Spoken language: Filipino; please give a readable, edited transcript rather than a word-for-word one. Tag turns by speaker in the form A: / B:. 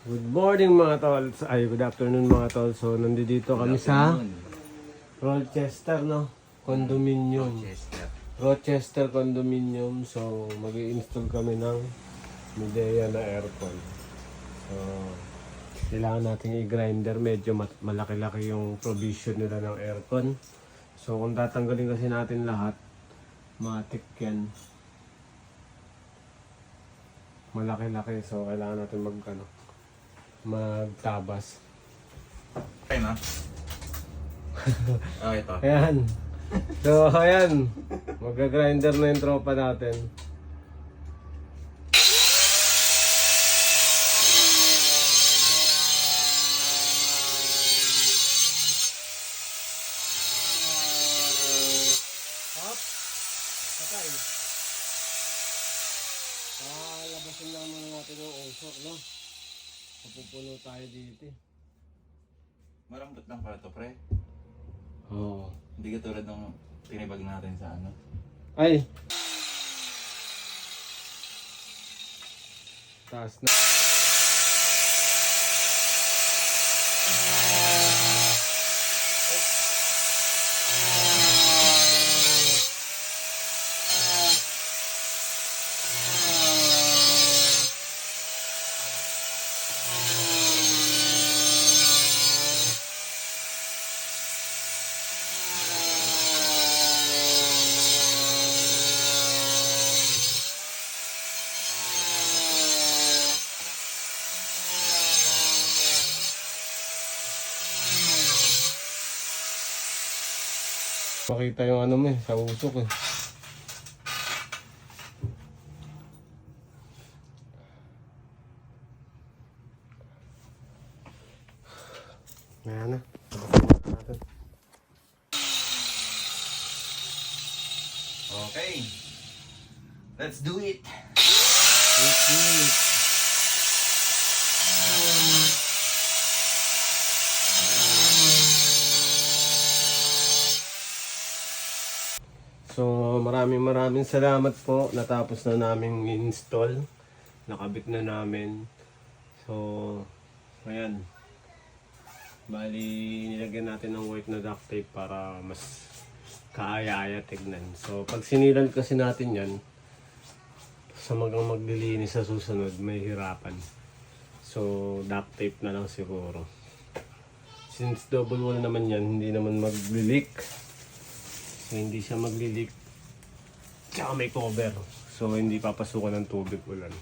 A: Good morning mga tol. Ay, good afternoon mga tol. So, nandito kami sa Rochester, no? Condominium. Rochester Condominium. So, mag-i-install kami ng Midea na aircon. So, kailangan natin i-grinder. Medyo malaki-laki yung provision nila ng aircon. So, kung tatanggalin kasi natin lahat, matik yan. Malaki-laki. So, kailangan natin magtabas.
B: Okay na? Okay to.
A: Ayan. So, ayan. Mag-grinder na yung tropa natin. Hop. Patay. Labasin lang muna natin yung usok, no? Mapupuno tayo dito.
B: Malambot lang pala to, pre.
A: Oo.
B: Hindi ka tulad ng tinibag natin sa ano.
A: Ay! Taas na. Makita yung ano mo sa usok eh. Ayan na.
B: Okay. Let's do it!
A: Let's do it. So, maraming salamat po. Natapos na namin install. Nakabit na namin. So, ayan. Bali, nilagyan natin ng white na duct tape para mas kaaya-aya tignan. So, pag sinilan kasi natin yan, sa maglilinis sa susunod, may hirapan. So, duct tape na lang siguro. Since double wall naman yan, hindi naman mag-leak. So, hindi siya magli-leak. Tsaka may cover. So, hindi papasukan ng tubig ulan.